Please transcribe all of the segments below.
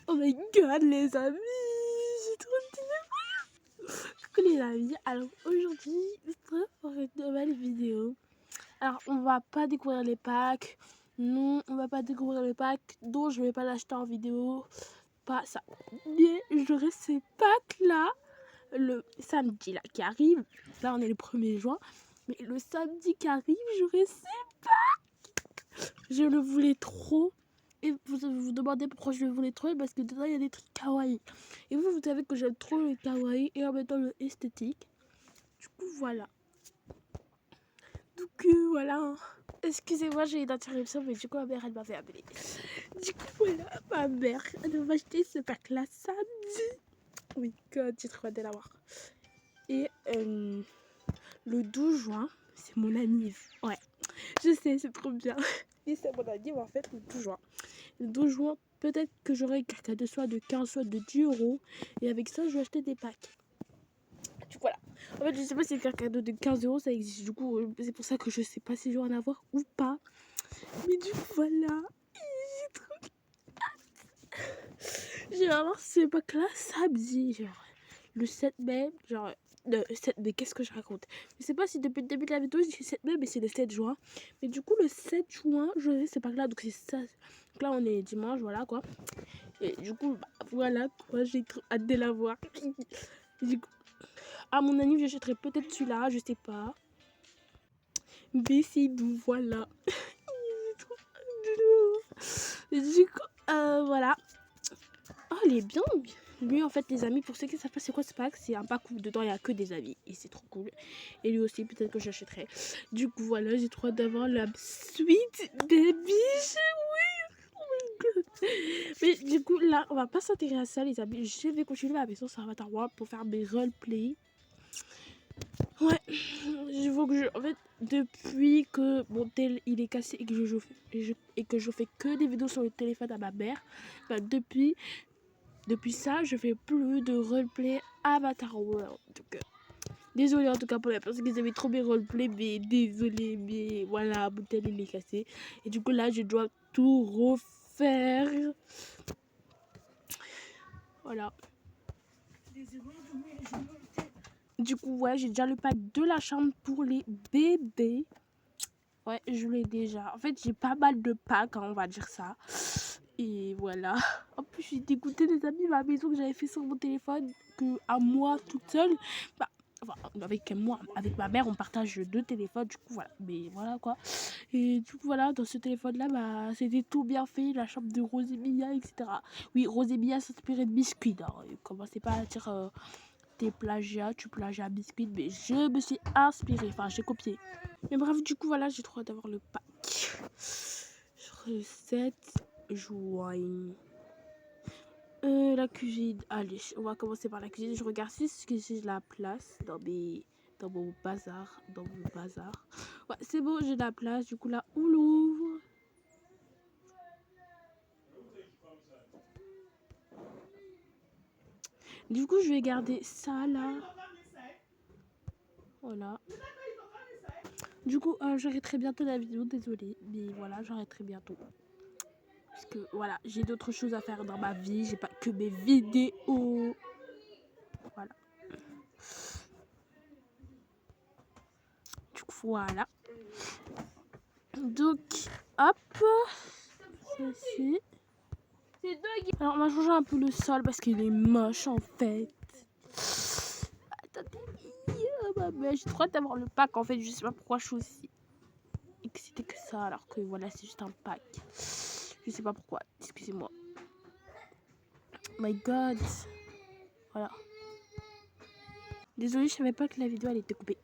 Oh my god les amis, j'ai trop de coucou les amis, alors aujourd'hui je se retrouve pour une nouvelle vidéo. Alors on va pas découvrir les packs, non on va pas découvrir les packs, donc je vais pas l'acheter en vidéo, pas ça. Mais j'aurai ces packs là le samedi là qui arrive, là on est le 1er juin, mais le samedi qui arrive j'aurai ces packs. Je le voulais trop. Et vous vous demandez pourquoi je le voulais trop, parce que dedans il y a des trucs kawaii. Et vous savez que j'aime trop le kawaii et en même temps le esthétique. Du coup voilà. Donc voilà. Excusez-moi, j'ai une interruption, mais du coup ma mère elle m'avait appelé. Du coup voilà, ma mère elle m'a acheté ce pack là samedi. Oh my god, j'ai trop hâte de l'avoir. Et le 12 juin, c'est mon anniv. Ouais, je sais, c'est trop bien. Et c'est mon anniv en fait le 12 juin. Le 12 juin, peut-être que j'aurai un cadeau soit de 15, soit de 10 euros. Et avec ça, je vais acheter des packs. Du coup, voilà. En fait, je sais pas si le cadeau de 15 euros ça existe. Du coup, c'est pour ça que je sais pas si je vais en avoir ou pas. Mais du coup, voilà. J'ai trop hâte. Je vais avoir ce pack là samedi. Genre, le 7 mai. Genre, le 7 mai, qu'est-ce que je raconte? Je sais pas si depuis le début de la vidéo, je dis 7 mai, mais c'est le 7 juin. Mais du coup, le 7 juin, je vais ce pack là. Donc, c'est ça. Donc là, on est dimanche, voilà quoi. Et du coup, bah, voilà quoi, j'ai trop hâte de l'avoir. Du coup, à mon anniversaire, j'achèterai peut-être celui-là, je sais pas. Mais c'est d'où, voilà. J'ai trop hâte de l'avoir. Et du coup, voilà. Oh, il est bien. Lui, en fait, les amis, pour ceux qui savent pas c'est quoi ce pack, c'est un pack où dedans il y a que des amis. Et c'est trop cool. Et lui aussi, peut-être que j'achèterai. Du coup, voilà, j'ai trop hâte d'avoir la suite des biches. Mais du coup là on va pas s'intéresser à ça les amis, je vais continuer ma maison sur Avatar World pour faire mes roleplay. Ouais, je veux que en fait depuis que mon tel il est cassé et que je fais que des vidéos sur le téléphone à ma mère, bah depuis ça je fais plus de roleplay Avatar World. Donc désolée en tout cas pour la personne qui avaient trop mes roleplay, mais désolée, mais voilà, mon tel il est cassé et du coup là je dois tout refaire. Voilà. Du coup, ouais, j'ai déjà le pack de la chambre pour les bébés. Ouais, je l'ai déjà. En fait, j'ai pas mal de packs, hein, on va dire ça. Et voilà. En plus, je suis dégoûtée des amis. Ma maison que j'avais fait sur mon téléphone, que à moi toute seule. Bah, enfin, avec moi, avec ma mère, on partage 2 téléphones. Du coup, voilà. Mais voilà quoi. Et du coup, voilà, dans ce téléphone-là, bah, c'était tout bien fait. La chambre de Rosé Mia, etc. Oui, Rosé Mia s'inspirait de biscuits. Hein. Commencez pas à dire. Tes plagiats, tu plagiat biscuit, mais je me suis inspirée, enfin j'ai copié. Mais bref, du coup voilà, j'ai trop hâte d'avoir le pack. Le 7 juin. La cuisine, allez, on va commencer par la cuisine. Je regarde si j'ai la place dans mon bazar, Ouais, c'est bon, j'ai la place. Du coup là, on l'ouvre. Du coup, je vais garder ça là. Voilà. Du coup, j'arrêterai bientôt la vidéo, désolée, mais voilà, j'arrêterai bientôt. Parce que voilà, j'ai d'autres choses à faire dans ma vie, j'ai pas que mes vidéos. Voilà. Du coup, voilà. Donc, hop, ceci. Alors, on va changer un peu le sol parce qu'il est moche en fait. Attendez, j'ai trop hâte d'avoir le pack en fait, je sais pas pourquoi je suis aussi excitée que ça, alors que voilà, c'est juste un pack. Je sais pas pourquoi, excusez-moi. My god. Voilà. Désolée, je savais pas que la vidéo elle était coupée.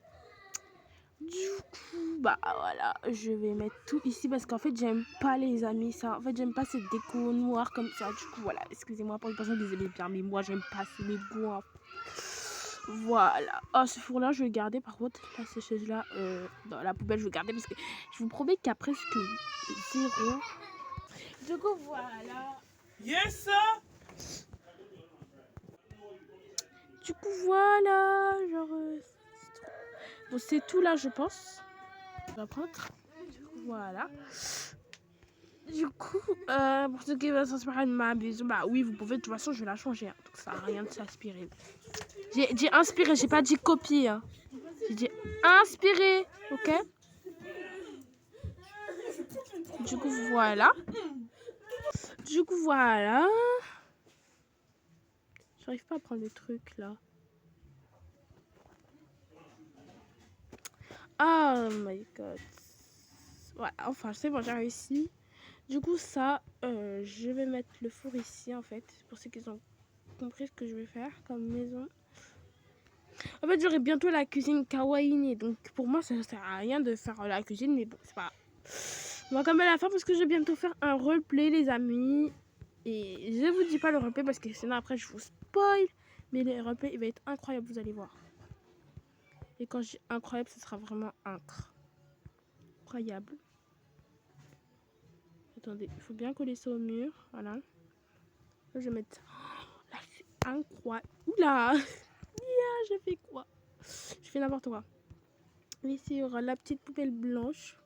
Du coup, bah voilà, je vais mettre tout ici parce qu'en fait, j'aime pas les amis, ça. En fait, j'aime pas cette déco noire comme ça. Du coup, voilà, excusez-moi pour une personne qui les aimait bien, mais moi, j'aime pas, c'est mes goûts. Hein. Voilà. Oh, ce four-là, je vais le garder. Par contre, la sécheuse-là, dans la poubelle, je vais le garder parce que je vous promets qu'il y a presque 0. Du coup, voilà. Yes, sir. Du coup, voilà. Genre, bon, c'est tout là, je pense. On va prendre. Voilà. Du coup, pour ce qui va s'inspirer de ma maison, bah oui, vous pouvez. De toute façon, je vais la changer. Hein, donc ça n'a rien de s'inspirer. J'ai dit inspirer, j'ai pas dit copier. Hein. J'ai dit inspirer, ok? Du coup, voilà. J'arrive pas à prendre le truc là. Oh my god. Ouais, enfin, c'est bon, j'ai réussi. Du coup, ça, je vais mettre le four ici en fait. Pour ceux qui ont compris ce que je vais faire comme maison. En fait, j'aurai bientôt la cuisine kawaii. Donc, pour moi, ça sert à rien de faire la cuisine. Mais bon, c'est pas. On va quand même la faire parce que je vais bientôt faire un roleplay, les amis. Et je vous dis pas le roleplay parce que sinon, après, je vous spoil. Mais le roleplay, il va être incroyable, vous allez voir. Et quand je dis incroyable, ce sera vraiment incroyable. Attendez, il faut bien coller ça au mur. Voilà. Là, je vais mettre. Oh, là, c'est incroyable. Oula! Je fais quoi? Je fais n'importe quoi. Ici, il y aura la petite poubelle blanche.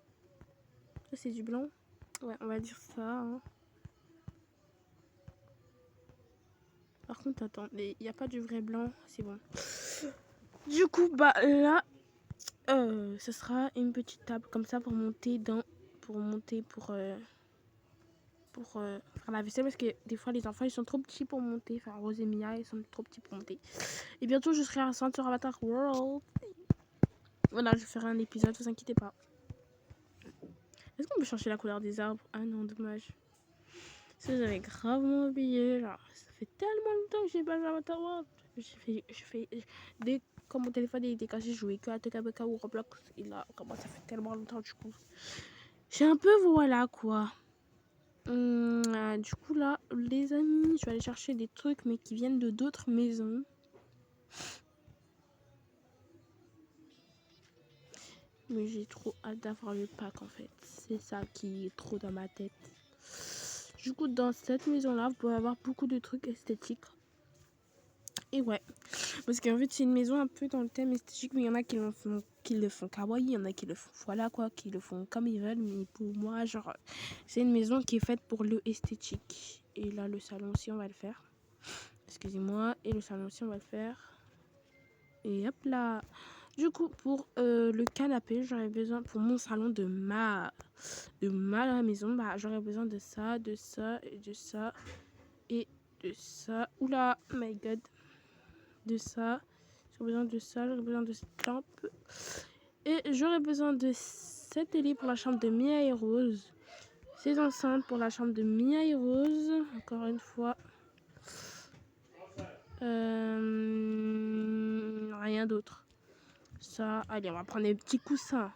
Ça, c'est du blanc. Ouais, on va dire ça. Hein. Par contre, attends, il n'y a pas du vrai blanc. C'est bon. Du coup, bah là, ce sera une petite table comme ça pour monter faire la vaisselle parce que des fois les enfants ils sont trop petits pour monter. Enfin, Rose et Mia ils sont trop petits pour monter. Et bientôt je serai enceinte sur Avatar World. Voilà, je ferai un épisode, vous inquiétez pas. Est-ce qu'on peut changer la couleur des arbres? Ah non, dommage. Ça j'avais gravement oublié. Genre, ça fait tellement longtemps que j'ai pas joué à Avatar World. Dès que mon téléphone était cassé, je jouais que à TKBK ou Roblox. Et là, comment ça fait tellement longtemps du coup. J'ai un peu voilà quoi. Du coup là, les amis, je vais aller chercher des trucs mais qui viennent de d'autres maisons. Mais j'ai trop hâte d'avoir le pack en fait. C'est ça qui est trop dans ma tête. Du coup, dans cette maison-là, vous pouvez avoir beaucoup de trucs esthétiques. Et ouais, parce qu'en fait, c'est une maison un peu dans le thème esthétique, mais il y en a qui le font kawaii, il y en a qui le font, voilà quoi, qui le font comme ils veulent. Mais pour moi, genre, c'est une maison qui est faite pour le esthétique. Et là, le salon aussi, on va le faire. Excusez-moi. Et le salon aussi, on va le faire. Et hop là. Du coup, pour le canapé, j'aurais besoin, pour mon salon de ma maison, bah, j'aurais besoin de ça, de ça, et de ça, et de ça. Oula, my god. De ça. J'aurais besoin de ça, j'aurais besoin de cette lampe. Et j'aurais besoin de cette télé pour la chambre de Mia et Rose. Ces enceintes pour la chambre de Mia et Rose. Encore une fois. Rien d'autre. Ça, allez, on va prendre des petits coussins.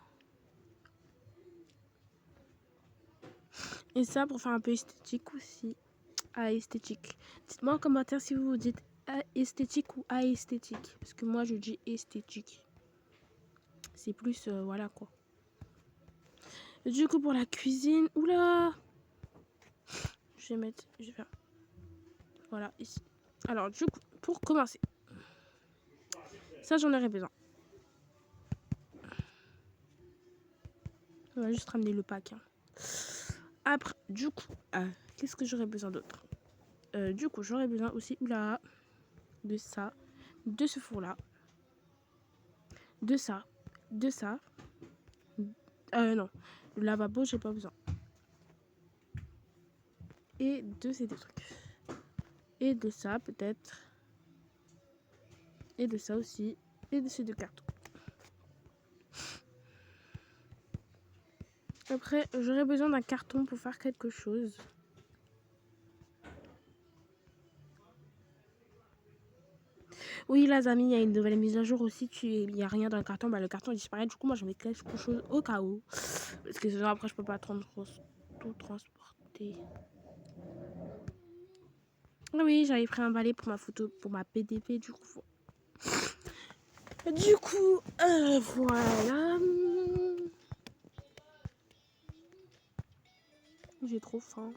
Et ça pour faire un peu esthétique aussi. Esthétique. Dites-moi en commentaire si vous dites esthétique ou esthétique. Parce que moi je dis esthétique. C'est plus, voilà quoi. Du coup pour la cuisine. Oula! Je vais faire. Voilà, ici. Alors du coup, pour commencer. Ça j'en aurais besoin. On va juste ramener le pack. Hein. Après, du coup, qu'est-ce que j'aurais besoin d'autre? Du coup, j'aurais besoin aussi, de ça, de ce four-là, de ça, de ça. Non, le lavabo, j'ai pas besoin. Et de ces deux trucs. Et de ça, peut-être. Et de ça aussi. Et de ces deux cartons. Après, j'aurais besoin d'un carton pour faire quelque chose. Oui, les amis, il y a une nouvelle mise à jour aussi. Il n'y a rien dans le carton. Bah, le carton disparaît. Du coup, moi, je mets quelque chose au cas où. Parce que sinon, après, je peux pas tout transporter. Oui, j'avais pris un balai pour ma photo, pour ma PDP, du coup. Voilà. J'ai trop faim.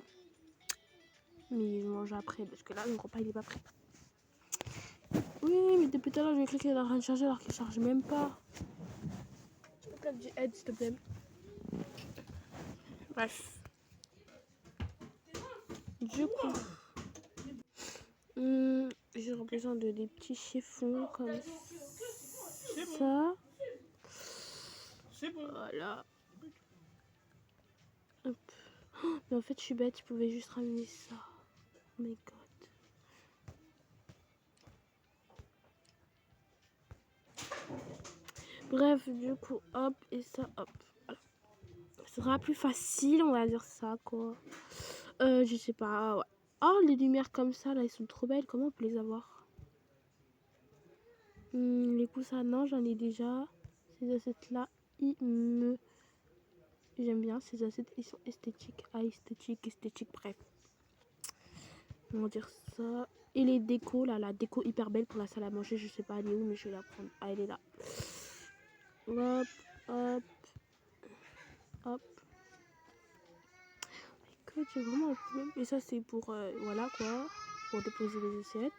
Mais je mange après, parce que là, le repas, il est pas prêt. Oui, mais depuis tout à l'heure, j'ai cru qu'il est en train de charger alors qu'il charge même pas. S'il te plaît, aide, s'il te plaît. Bref. Du coup, j'aurais besoin de des petits chiffons comme ça. C'est bon. Voilà. Hop. Oh, mais en fait, je suis bête, je pouvais juste ramener ça. Oh my god. Bref, du coup, hop, et ça, hop. Voilà. Ce sera plus facile, on va dire ça, quoi. Je sais pas, ouais. Oh, les lumières comme ça, là, elles sont trop belles. Comment on peut les avoir? Les coussins, non, j'en ai déjà. Ces assiettes-là, j'aime bien ces assiettes, ils sont esthétiques. Ah, esthétique, bref. On va dire ça. Et les décos, là, la déco hyper belle pour la salle à manger, je sais pas elle est où, mais je vais la prendre. Ah, elle est là. Hop, hop, hop. Écoute, j'ai vraiment un problème. Et ça, c'est pour, voilà, quoi, pour déposer les assiettes.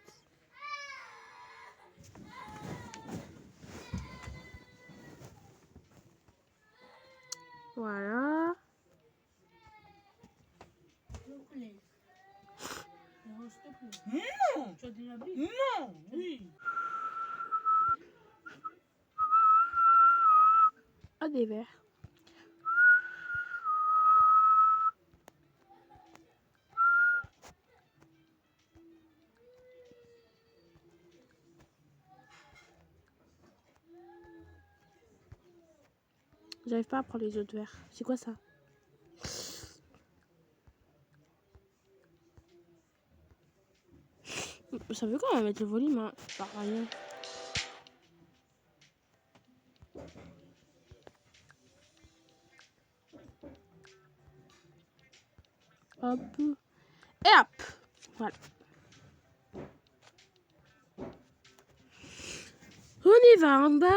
Voilà. Non. Non, oui. Ah, des verres. J'arrive pas à prendre les autres verres. C'est quoi ça? Ça veut quand même mettre le volume, hein. Par rien. Hop. Et hop. Voilà. On y va en bas.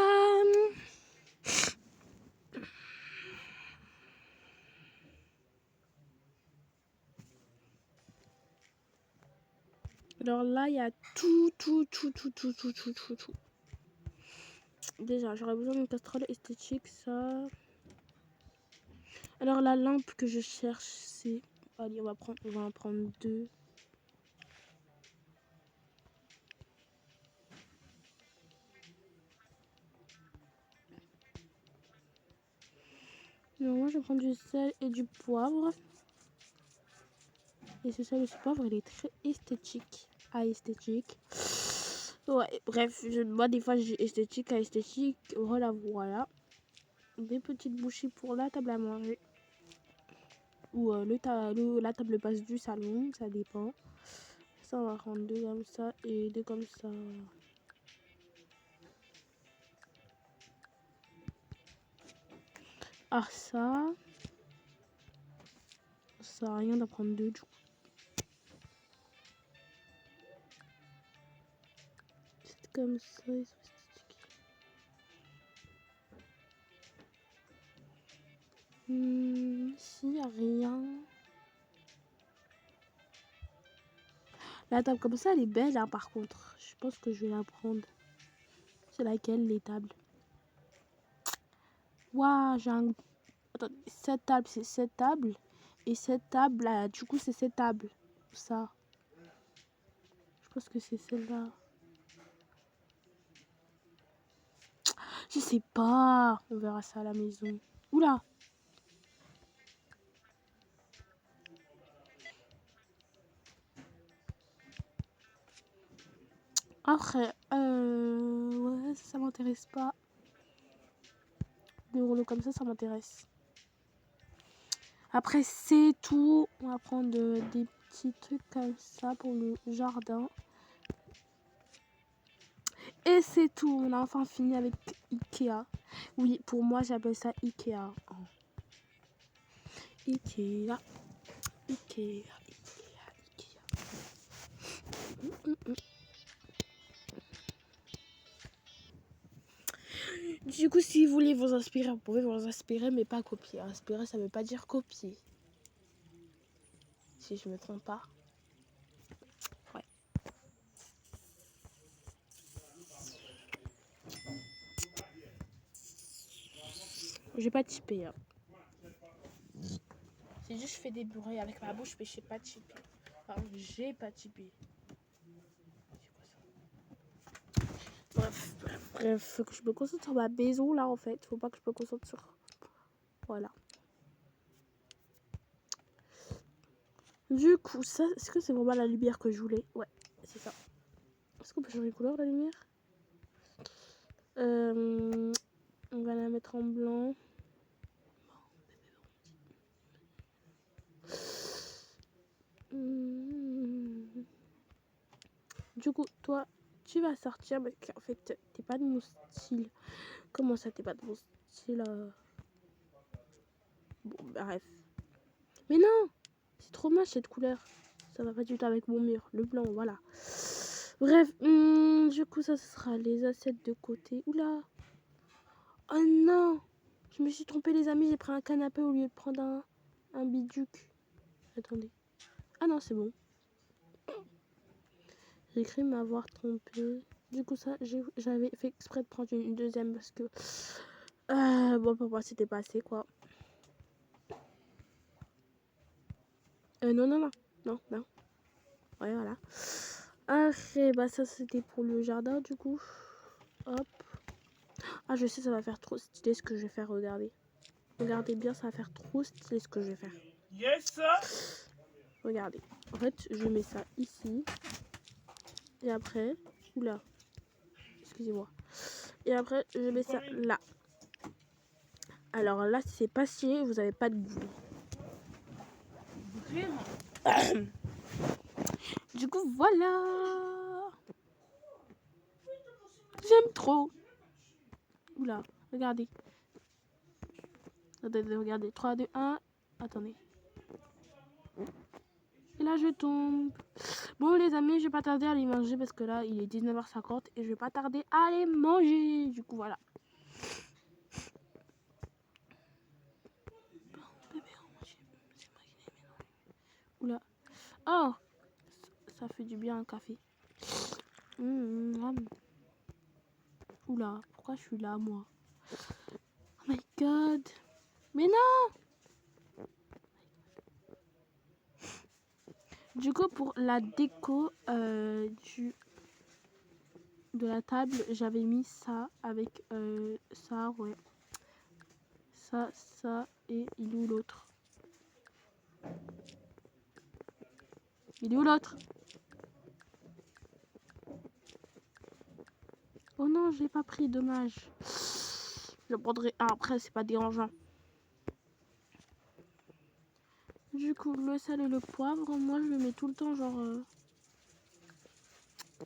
Alors là, il y a tout. Déjà, j'aurais besoin d'une casserole esthétique, ça. Alors la lampe que je cherche, c'est... Allez, on va en prendre 2. Non, moi, je vais prendre du sel et du poivre. Et ce sel et ce poivre, il est très esthétique. Ah, esthétique. Ouais, bref, moi, des fois, j'ai esthétique à esthétique. Voilà, voilà. Des petites bouchées pour la table à manger. Ou la table basse du salon, ça dépend. Ça, on va prendre 2 comme ça et 2 comme ça. Ah, ça sert à rien d'en prendre 2 du coup. C'est comme ça, ils sont esthétiques. Ici, y a rien. La table comme ça, elle est belle, hein, par contre. Je pense que je vais la prendre. C'est laquelle, les tables? Waouh, j'ai un... Attends, cette table, c'est cette table. Et cette table, là, du coup, c'est cette table. Ça. Je pense que c'est celle-là. Je sais pas. On verra ça à la maison. Oula. Après, ouais, ça m'intéresse pas. Des rouleaux comme ça m'intéresse. Après, c'est tout. On va prendre des petits trucs comme ça pour le jardin. Et c'est tout. On a enfin fini avec Ikea. Oui, pour moi, j'appelle ça Ikea. Ikea. Ikea. Du coup, si vous voulez vous inspirer, vous pouvez vous inspirer, mais pas copier. Inspirer, ça veut pas dire copier. Si je me trompe pas. Ouais. J'ai pas typé. Hein. C'est juste je fais des bruits avec ma bouche, mais je sais pas typer. Enfin, j'ai pas typé. C'est quoi ça? Bref, faut que je me concentre sur ma maison là en fait. Faut pas que je me concentre sur. Voilà. Du coup, ça, est-ce que c'est vraiment la lumière que je voulais? Ouais, c'est ça. Est-ce qu'on peut changer de couleur la lumière? On va la mettre en blanc. Du coup, toi, tu vas sortir, mais en fait, t'es pas de mon style. Comment ça, t'es pas de mon style? Bon, bref. Mais non, c'est trop moche cette couleur. Ça va pas du tout avec mon mur, le blanc, voilà. Bref, du coup, ça sera les assiettes de côté. Oula. Oh non, je me suis trompée, les amis. J'ai pris un canapé au lieu de prendre un biduc. Attendez. Ah non, c'est bon. J'ai cru m'avoir trompée. Du coup, ça, j'avais fait exprès de prendre une deuxième parce que... bon, pour moi, c'était pas assez, quoi. Non, non, non. Non, non. Ouais, voilà. Après, bah ça, c'était pour le jardin, du coup. Hop. Ah, je sais, ça va faire trop stylé ce que je vais faire, regardez. Regardez bien, ça va faire trop stylé ce que je vais faire. Yes. Regardez. En fait, je mets ça ici. Et après... Oula. Excusez-moi. Et après, je mets ça là. Alors là, si c'est pas stylé, vous avez pas de goût. Vraiment. Du coup, voilà. J'aime trop. Oula, regardez. Regardez. 3, 2, 1. Attendez. Et là, je tombe. Bon, les amis, je vais pas tarder à aller manger parce que là, il est 19h50 et je vais pas tarder à aller manger. Du coup, voilà. Oula. Oh, ça fait du bien un café. Oula, pourquoi je suis là, moi? Oh my god. Mais non! Du coup, pour la déco de la table, j'avais mis ça avec ça, ouais. Ça, et il est où l'autre? Il est où l'autre? Oh non, je l'ai pas pris, dommage. Je le prendrai un après, c'est pas dérangeant. Du coup, le sel et le poivre, moi je le mets tout le temps, genre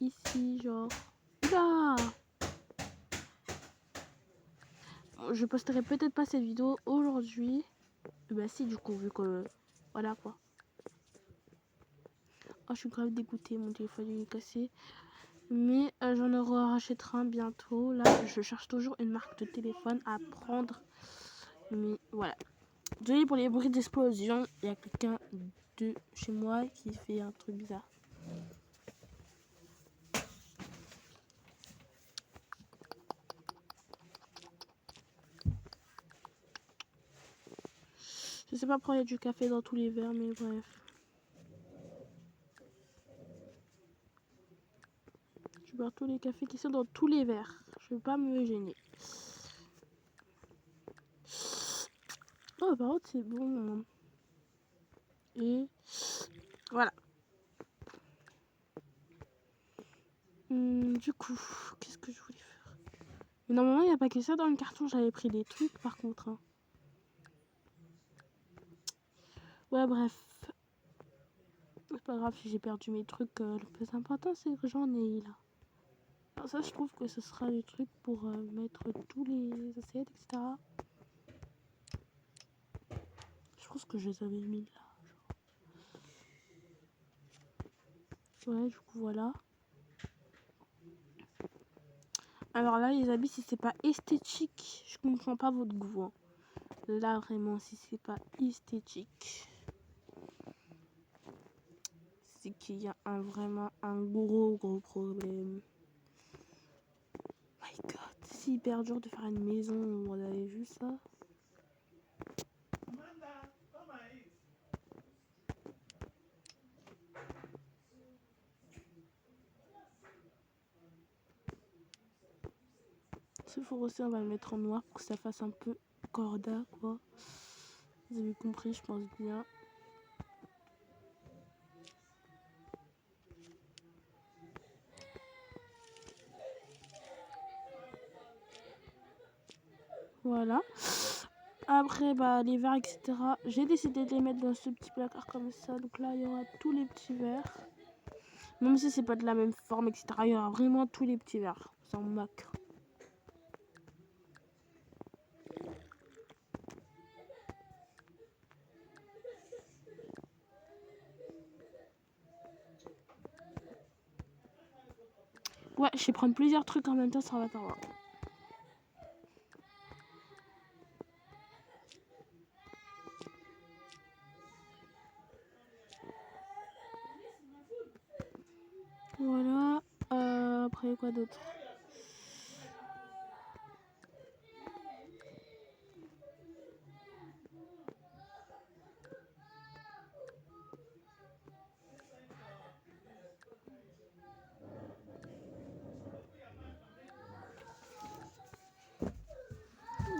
ici, genre. Oula! Je posterai peut-être pas cette vidéo aujourd'hui. Bah si, du coup, vu que... Voilà, quoi. Oh, je suis grave dégoûtée, mon téléphone il est cassé. Mais j'en aurai rachèterai un bientôt. Là, je cherche toujours une marque de téléphone à prendre. Mais voilà. Désolé pour les bruits d'explosion. Il y a quelqu'un de chez moi qui fait un truc bizarre. Je sais pas pourquoi il y a du café dans tous les verres, mais bref. Je bois tous les cafés qui sont dans tous les verres. Je vais pas me gêner. Oh, par contre, c'est bon. Et voilà. Du coup, qu'est-ce que je voulais faire? Mais normalement, il n'y a pas que ça dans le carton. J'avais pris des trucs, par contre. Hein. Ouais, bref. C'est pas grave si j'ai perdu mes trucs. Le plus important, c'est que j'en ai là. Alors ça, je trouve que ce sera des trucs pour mettre tous les assiettes, etc. Je pense que je les avais mis là. Genre. Ouais, du coup, voilà. Alors là, les amis, si c'est pas esthétique, je comprends pas votre goût. Hein. Là, vraiment, si c'est pas esthétique, c'est qu'il y a vraiment un gros problème. My god, c'est hyper dur de faire une maison. Vous avez vu ça? Ce four aussi, on va le mettre en noir pour que ça fasse un peu corda, quoi. Vous avez compris, je pense bien. Voilà. Après, bah, les verres, etc. J'ai décidé de les mettre dans ce petit placard comme ça. Donc là, il y aura tous les petits verres. Même si c'est pas de la même forme, etc. Il y aura vraiment tous les petits verres. Ça me moque. Ouais, je vais prendre plusieurs trucs en même temps, ça va pas. Voilà. Après, quoi d'autre?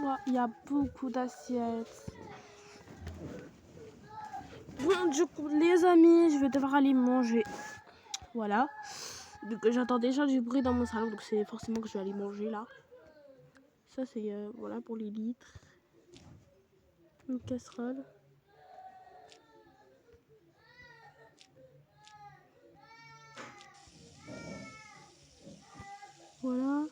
Ouais, il y a beaucoup d'assiettes. Bon, du coup, les amis, je vais devoir aller manger. Voilà. Donc, j'entends déjà du bruit dans mon salon, donc c'est forcément que je vais aller manger là. Ça, c'est voilà pour les litres. Une casserole. Voilà.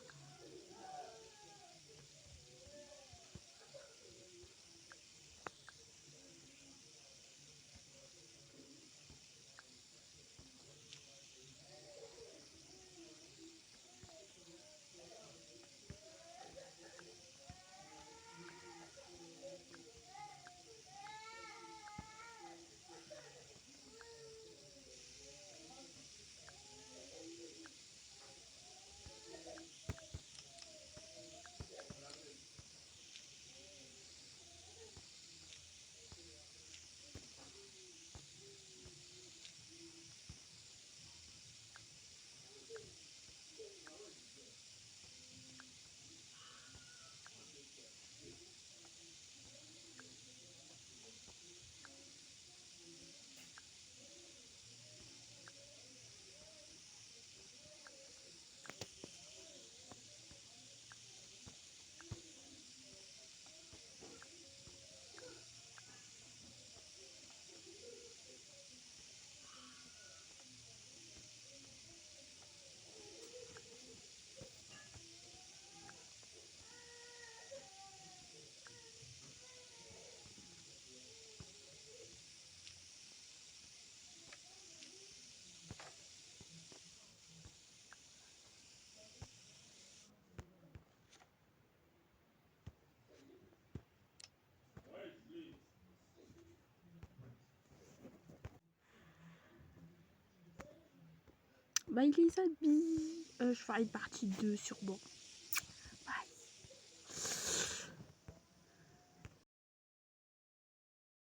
Bah, il les habille. Je ferai une partie 2 sûrement.